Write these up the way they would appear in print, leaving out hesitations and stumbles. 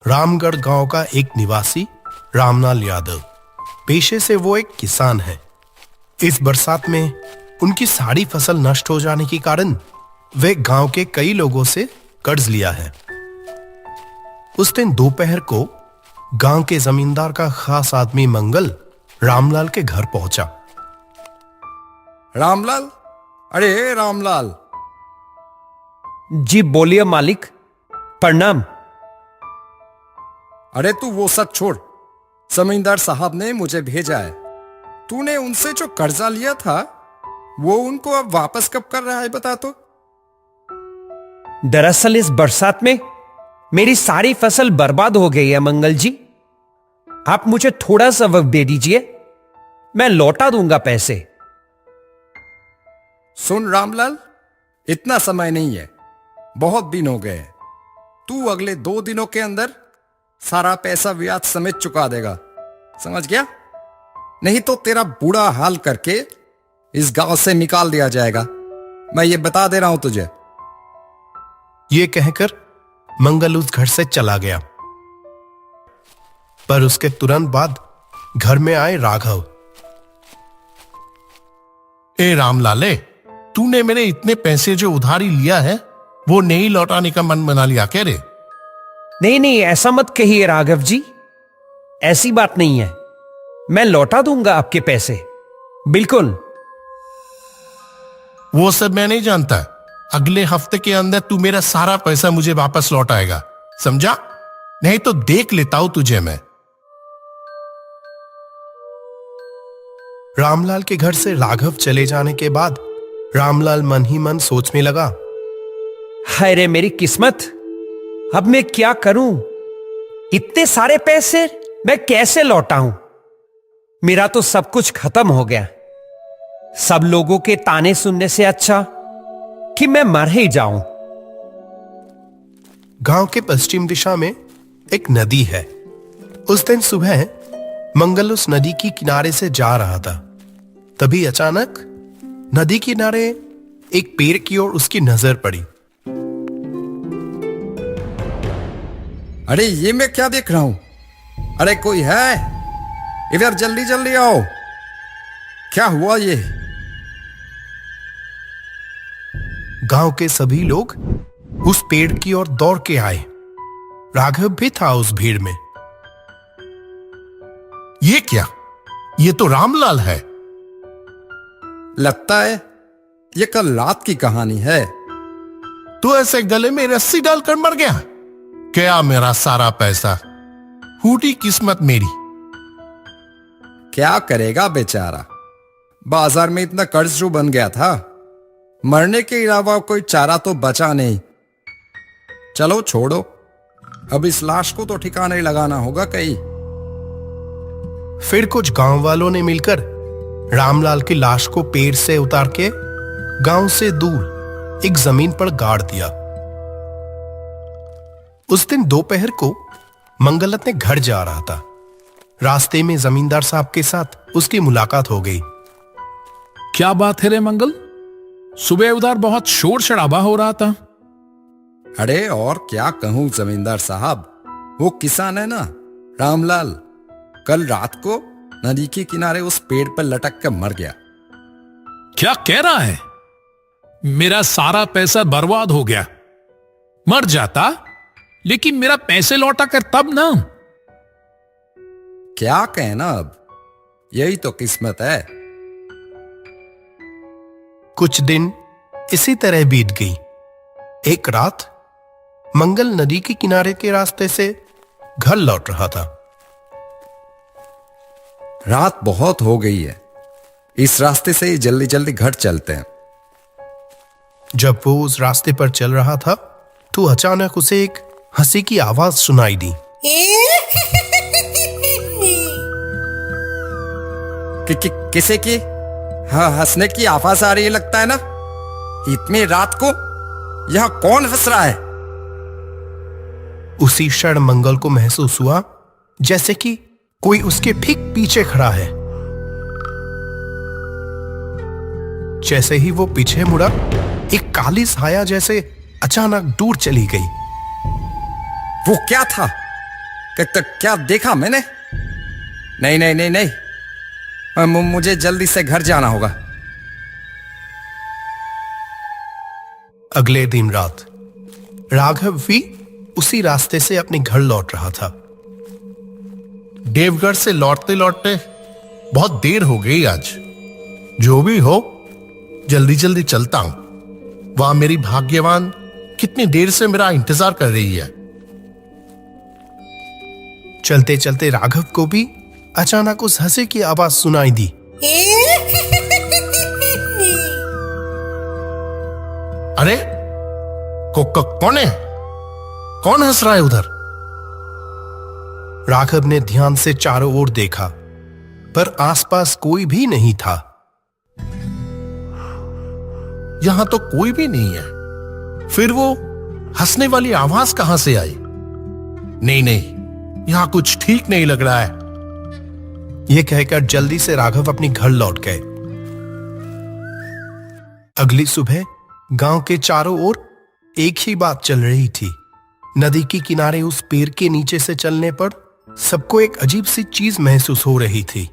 रामगढ़ गांव का एक निवासी रामलाल यादव, पेशे से वो एक किसान है। इस बरसात में उनकी सारी फसल नष्ट हो जाने के कारण वे गांव के कई लोगों से कर्ज लिया है। उस दिन दोपहर को गांव के जमींदार का खास आदमी मंगल रामलाल के घर पहुंचा। रामलाल, अरे रामलाल। जी बोलिए मालिक, प्रणाम। अरे तू वो सब छोड़, जमींदार साहब ने मुझे भेजा है। तूने उनसे जो कर्जा लिया था वो उनको अब वापस कब कर रहा है, बता तो। दरअसल इस बरसात में मेरी सारी फसल बर्बाद हो गई है मंगल जी। आप मुझे थोड़ा सा वक्त दे दीजिए, मैं लौटा दूंगा पैसे। सुन रामलाल, इतना समय नहीं है, बहुत दिन हो गए। तू अगले 2 दिनों के अंदर सारा पैसा ब्याज समेत चुका देगा, समझ गया? नहीं तो तेरा बुरा हाल करके इस गांव से निकाल दिया जाएगा, मैं ये बता दे रहा हूं तुझे। ये कहकर मंगल उस घर से चला गया, पर उसके तुरंत बाद घर में आए राघव। ए रामलाले, तूने मेरे इतने पैसे जो उधारी लिया है वो नहीं लौटाने का मन बना लिया क्या रे? नहीं, ऐसा मत कहिए राघव जी, ऐसी बात नहीं है। मैं लौटा दूंगा आपके पैसे, बिल्कुल। वो सब मैं नहीं जानता। अगले हफ्ते के अंदर तू मेरा सारा पैसा मुझे वापस लौटाएगा, समझा? नहीं तो देख लेता हूं तुझे मैं। रामलाल के घर से राघव चले जाने के बाद रामलाल मन ही मन सोचने लगा, हाय रे मेरी किस्मत, अब मैं क्या करूं? इतने सारे पैसे मैं कैसे लौटाऊं? मेरा तो सब कुछ खत्म हो गया। सब लोगों के ताने सुनने से अच्छा कि मैं मर ही जाऊं। गांव के पश्चिम दिशा में एक नदी है। उस दिन सुबह मंगल उस नदी की किनारे से जा रहा था। तभी अचानक नदी किनारे एक पेड़ की ओर उसकी नजर पड़ी। अरे ये मैं क्या देख रहा हूं? अरे कोई है इधर, जल्दी जल्दी आओ। क्या हुआ ये? गांव के सभी लोग उस पेड़ की ओर दौड़ के आए। राघव भी था उस भीड़ में। ये क्या? ये तो रामलाल है। लगता है ये कल रात की कहानी है। तू ऐसे गले में रस्सी डालकर मर गया क्या? मेरा सारा पैसा, फूटी किस्मत मेरी। क्या करेगा बेचारा, बाजार में इतना कर्जरू बन गया था, मरने के अलावा कोई चारा तो बचा नहीं। चलो छोड़ो, अब इस लाश को तो ठिकाने लगाना होगा कहीं। फिर कुछ गांव वालों ने मिलकर रामलाल की लाश को पेड़ से उतार के गांव से दूर एक जमीन पर गाड़ दिया। उस दिन दोपहर को मंगल अपने घर जा रहा था। रास्ते में जमींदार साहब के साथ उसकी मुलाकात हो गई। क्या बात है रे मंगल, सुबह उधर बहुत शोर शराबा हो रहा था। अरे और क्या कहूं जमींदार साहब, वो किसान है ना रामलाल, कल रात को नदी के किनारे उस पेड़ पर लटक कर मर गया। क्या कह रहा है? मेरा सारा पैसा बर्बाद हो गया। मर जाता लेकिन मेरा पैसे लौटा कर तब ना। क्या कहना, अब यही तो किस्मत है। कुछ दिन इसी तरह बीत गई। एक रात मंगल नदी के किनारे के रास्ते से घर लौट रहा था। रात बहुत हो गई है, इस रास्ते से ही जल्दी जल्दी घर चलते हैं। जब वो उस रास्ते पर चल रहा था तो अचानक उसे एक हंसी की आवाज सुनाई दी। किसे की? हाँ, हंसने की आवाज आ रही है लगता है ना। इतनी रात को यहां कौन हंस रहा है? उसी क्षण मंगल को महसूस हुआ जैसे कि कोई उसके ठीक पीछे खड़ा है। जैसे ही वो पीछे मुड़ा, एक काली साया जैसे अचानक दूर चली गई। वो क्या था? क्या देखा मैंने? नहीं नहीं नहीं नहीं, मुझे जल्दी से घर जाना होगा। अगले दिन रात राघव भी उसी रास्ते से अपने घर लौट रहा था। देवगढ़ से लौटते लौटते बहुत देर हो गई आज। जो भी हो, जल्दी जल्दी चलता हूं। वहां मेरी भाग्यवान कितनी देर से मेरा इंतजार कर रही है। चलते चलते राघव को भी अचानक उस हंसी की आवाज सुनाई दी। अरे कौन है? कौन हंस रहा है उधर? राघव ने ध्यान से चारों ओर देखा, पर आसपास कोई भी नहीं था। यहां तो कोई भी नहीं है। फिर वो हंसने वाली आवाज कहां से आई? नहीं नहीं, यहां कुछ ठीक नहीं लग रहा है। यह कहकर जल्दी से राघव अपने घर लौट गए। अगली सुबह गांव के चारों ओर एक ही बात चल रही थी। नदी के किनारे उस पेड़ के नीचे से चलने पर सबको एक अजीब सी चीज महसूस हो रही थी।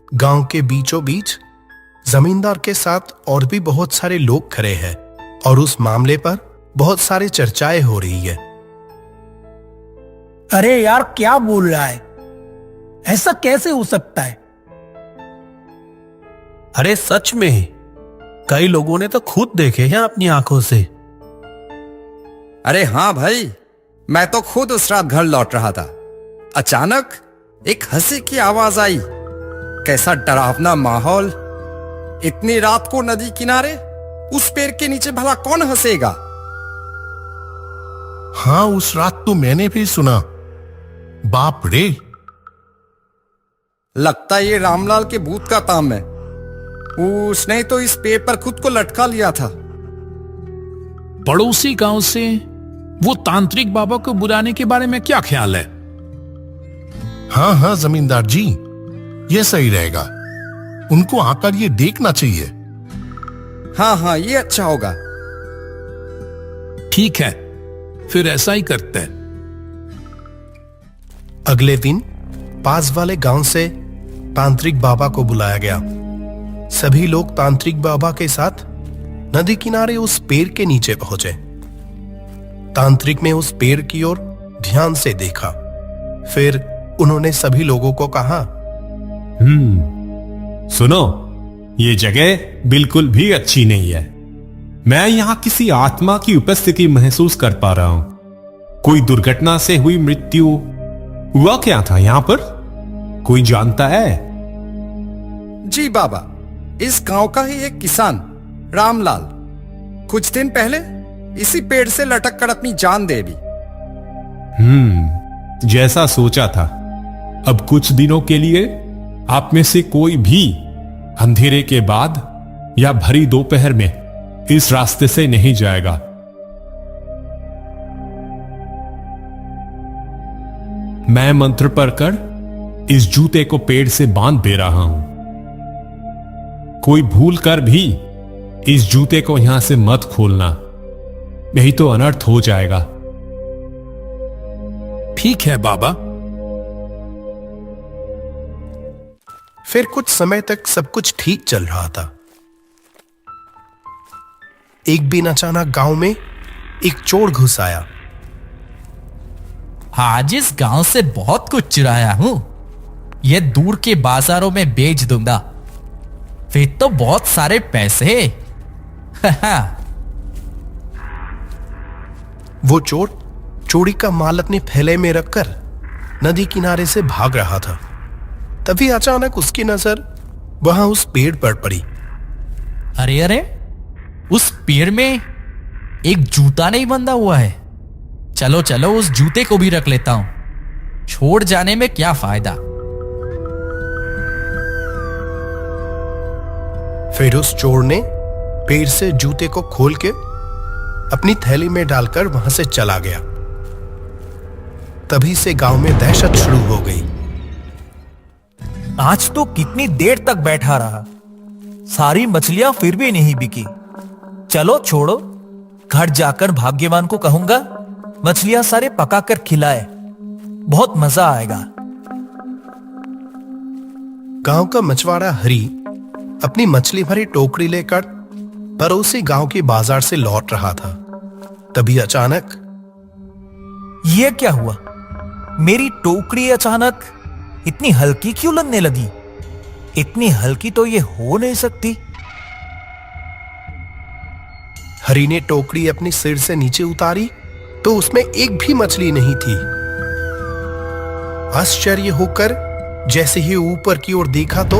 गांव के बीचों बीच जमींदार के साथ और भी बहुत सारे लोग खड़े हैं और उस मामले पर बहुत सारी चर्चाएं हो रही है। अरे यार, क्या बोल रहा है? ऐसा कैसे हो सकता है? अरे सच में, कई लोगों ने तो खुद देखे हैं अपनी आंखों से। अरे हाँ भाई, मैं तो खुद उस रात घर लौट रहा था। अचानक एक हंसी की आवाज आई। कैसा डरावना माहौल। इतनी रात को नदी किनारे उस पेड़ के नीचे भला कौन हंसेगा? हाँ, उस रात तो मैंने भी सुना। बाप रे, लगता ये रामलाल के भूत का काम है। उसने तो इस पेड़ पर खुद को लटका लिया था। पड़ोसी गांव से वो तांत्रिक बाबा को बुलाने के बारे में क्या ख्याल है? हाँ हाँ जमींदार जी, ये सही रहेगा। उनको आकर ये देखना चाहिए। हाँ हाँ, ये अच्छा होगा। ठीक है, फिर ऐसा ही करते हैं। अगले दिन पास वाले गांव से तांत्रिक बाबा को बुलाया गया। सभी लोग तांत्रिक बाबा के साथ नदी किनारे उस पेड़ के नीचे पहुंचे। तांत्रिक ने उस पेड़ की ओर ध्यान से देखा। फिर उन्होंने सभी लोगों को कहा, सुनो, ये जगह बिल्कुल भी अच्छी नहीं है। मैं यहां किसी आत्मा की उपस्थिति महसूस कर पा रहा हूं। कोई दुर्घटना से हुई मृत्यु हुआ क्या था यहां पर? कोई जानता है? जी बाबा, इस गांव का ही एक किसान रामलाल कुछ दिन पहले इसी पेड़ से लटक कर अपनी जान दे दी। जैसा सोचा था। अब कुछ दिनों के लिए आप में से कोई भी अंधेरे के बाद या भरी दोपहर में इस रास्ते से नहीं जाएगा। मैं मंत्र पढ़कर इस जूते को पेड़ से बांध दे रहा हूं। कोई भूल कर भी इस जूते को यहां से मत खोलना, नहीं तो अनर्थ हो जाएगा। ठीक है बाबा। फिर कुछ समय तक सब कुछ ठीक चल रहा था। एक दिन अचानक गांव में एक चोर घुस आया। आज इस गांव से बहुत कुछ चुराया हूं, ये दूर के बाजारों में बेच दूंगा, फिर तो बहुत सारे पैसे। वो चोर चोरी का माल अपने थैले में रखकर नदी किनारे से भाग रहा था। तभी अचानक उसकी नजर वहां उस पेड़ पर पड़ी। अरे अरे, उस पेड़ में एक जूता नहीं बंधा हुआ है। चलो चलो, उस जूते को भी रख लेता हूं, छोड़ जाने में क्या फायदा। फिर उस चोर ने पेड़ से जूते को खोल के अपनी थैली में डालकर वहां से चला गया। तभी से गांव में दहशत शुरू हो गई। आज तो कितनी देर तक बैठा रहा, सारी मछलियां फिर भी नहीं बिकी। चलो छोड़ो, घर जाकर भाग्यवान को कहूंगा मछलियां सारे पकाकर खिलाए। बहुत मजा आएगा। गांव का मछुआरा हरी अपनी मछली भरी टोकरी लेकर पड़ोसी गांव के बाजार से लौट रहा था। तभी अचानक ये क्या हुआ? मेरी टोकरी अचानक इतनी हल्की क्यों लगने लगी? इतनी हल्की तो ये हो नहीं सकती। हरी ने टोकरी अपने सिर से नीचे उतारी तो उसमें एक भी मछली नहीं थी। आश्चर्य होकर जैसे ही ऊपर की ओर देखा तो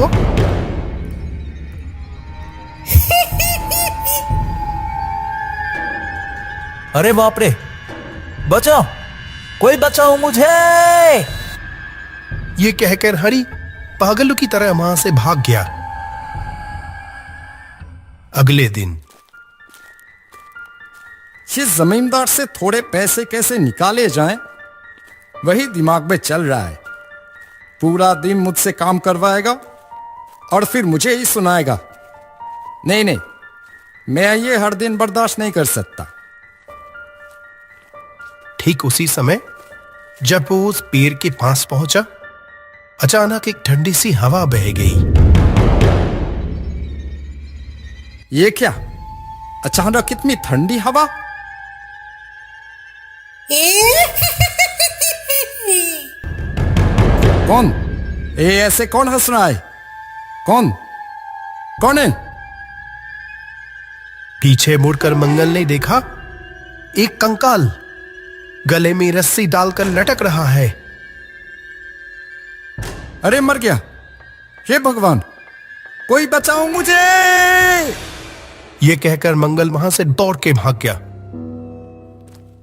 अरे बाप रे, बचाओ, कोई बचाओ मुझे। ये कहकर हरी पागलों की तरह वहां से भाग गया। अगले दिन इस जमींदार से थोड़े पैसे कैसे निकाले जाएं, वही दिमाग में चल रहा है। पूरा दिन मुझसे काम करवाएगा और फिर मुझे ही सुनाएगा। नहीं नहीं, मैं ये हर दिन बर्दाश्त नहीं कर सकता। ठीक उसी समय जब वो उस पेड़ के पास पहुंचा, अचानक एक ठंडी सी हवा बह गई। ये क्या, अचानक इतनी ठंडी हवा? कौन? ऐसे कौन हंस रहा है? कौन कौन है? पीछे मुड़कर मंगल ने देखा एक कंकाल गले में रस्सी डालकर लटक रहा है। अरे मर गया, हे भगवान, कोई बचाओ मुझे। यह कहकर मंगल वहां से दौड़ के भाग गया।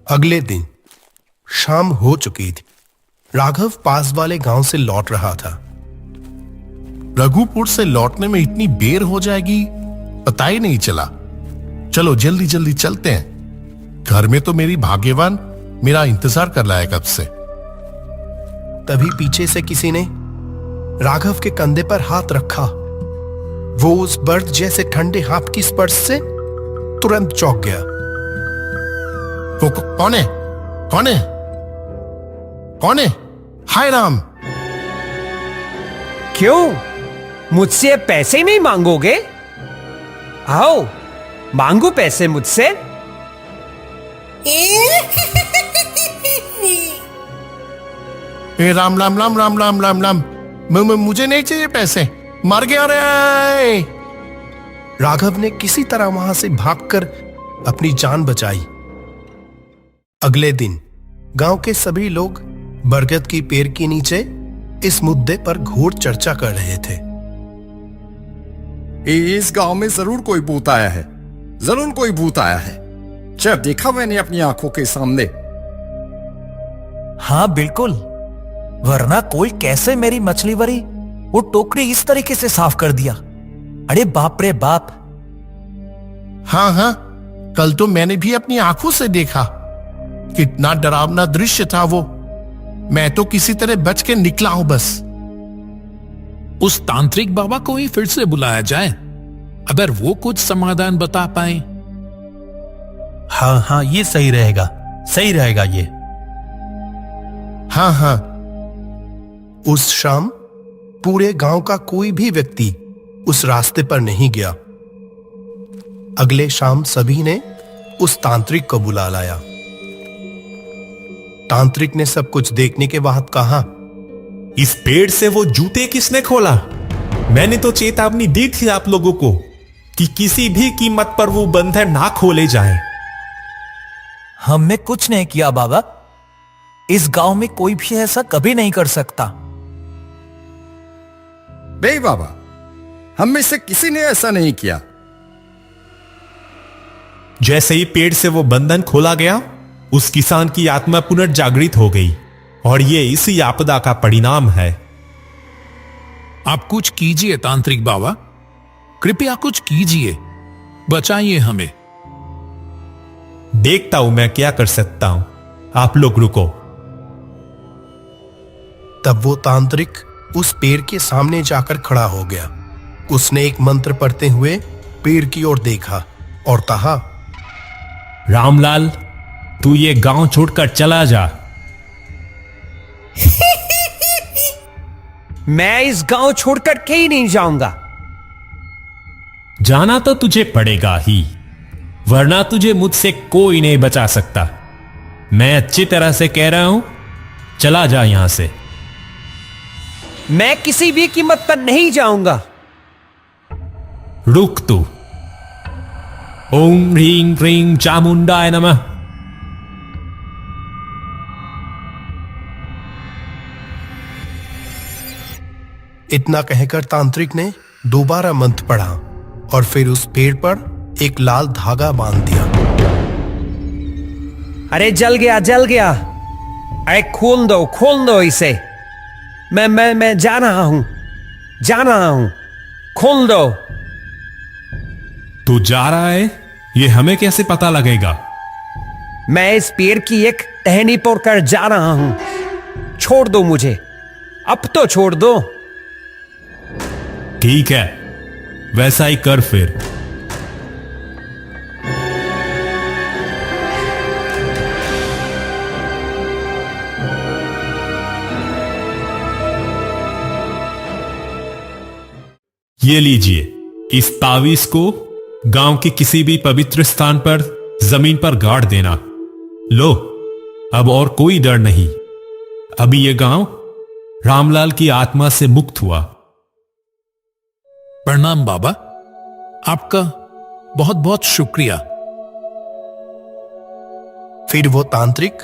अगले दिन शाम हो चुकी थी। राघव पास वाले गांव से लौट रहा था। रघुपुर से लौटने में इतनी देर हो जाएगी पता ही नहीं चला। चलो जल्दी जल्दी चलते हैं, घर में तो मेरी भाग्यवान मेरा इंतजार कर रहा है कब से। तभी पीछे से किसी ने राघव के कंधे पर हाथ रखा। वो उस बर्फ जैसे ठंडे हाथ की स्पर्श से तुरंत चौंक गया। कौन है? कौन है? कौन है? हाय राम! क्यों, मुझसे पैसे नहीं मांगोगे? आओ, मांगो पैसे मुझसे। ए राम राम राम राम राम राम राम, मुझे नहीं चाहिए पैसे, मर गया रे। राघव ने किसी तरह वहां से भागकर अपनी जान बचाई। अगले दिन गांव के सभी लोग बरगद की पेड़ के नीचे इस मुद्दे पर घोर चर्चा कर रहे थे। इस गांव में जरूर कोई भूत आया है, जरूर कोई भूत आया है। जब देखा मैंने अपनी आंखों के सामने। हाँ बिल्कुल, वरना कोई कैसे मेरी मछली भरी वो टोकरी इस तरीके से साफ कर दिया? अरे बाप रे बाप। हाँ हाँ, कल तो मैंने भी अपनी आंखों से देखा। कितना डरावना दृश्य था वो। मैं तो किसी तरह बच के निकला हूं बस। उस तांत्रिक बाबा को ही फिर से बुलाया जाए, अगर वो कुछ समाधान बता पाए। हाँ हाँ, ये सही रहेगा, सही रहेगा ये। हाँ हाँ। उस शाम पूरे गांव का कोई भी व्यक्ति उस रास्ते पर नहीं गया। अगले शाम सभी ने उस तांत्रिक को बुला लाया। तांत्रिक ने सब कुछ देखने के बाद कहा, इस पेड़ से वो जूते किसने खोला? मैंने तो चेतावनी दी थी आप लोगों को कि किसी भी कीमत पर वो बंधन ना खोले जाएं। हमने कुछ नहीं किया बाबा। इस गांव में कोई भी ऐसा कभी नहीं कर सकता। बे बाबा, हम में से किसी ने ऐसा नहीं किया। जैसे ही पेड़ से वो बंधन खोला गया, उस किसान की आत्मा पुनर्जागृत हो गई और ये इसी आपदा का परिणाम है। आप कुछ कीजिए तांत्रिक बाबा, कृपया कुछ कीजिए, बचाइए हमें। देखता हूं मैं क्या कर सकता हूं, आप लोग रुको। तब वो तांत्रिक उस पेड़ के सामने जाकर खड़ा हो गया। उसने एक मंत्र पढ़ते हुए पेड़ की ओर देखा और कहा, रामलाल, तू ये गांव छोड़कर चला जा। मैं इस गांव छोड़कर कहीं नहीं जाऊंगा। जाना तो तुझे पड़ेगा ही, वरना तुझे मुझसे कोई नहीं बचा सकता। मैं अच्छी तरह से कह रहा हूं, चला जा यहां से। मैं किसी भी कीमत पर नहीं जाऊंगा। रुक तू। ओम ह्रीं क्रीं चामुंडाय नमः। इतना कहकर तांत्रिक ने दोबारा मंत्र पढ़ा और फिर उस पेड़ पर एक लाल धागा बांध दिया। अरे जल गया, जल गया। अरे खोल दो इसे। मैं जा रहा हूं। खोल दो। तू जा रहा है, ये हमें कैसे पता लगेगा? मैं इस पेड़ की एक टहनी तोड़कर जा रहा हूं। छोड़ दो मुझे, अब तो छोड़ दो। ठीक है, वैसा ही कर फिर। ये लीजिए, इस तावीज को गांव के किसी भी पवित्र स्थान पर जमीन पर गाड़ देना। लो, अब और कोई डर नहीं। अभी ये गांव रामलाल की आत्मा से मुक्त हुआ। प्रणाम बाबा, आपका बहुत बहुत शुक्रिया। फिर वो तांत्रिक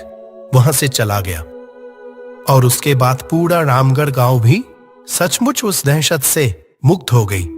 वहां से चला गया और उसके बाद पूरा रामगढ़ गांव भी सचमुच उस दहशत से मुक्त हो गई।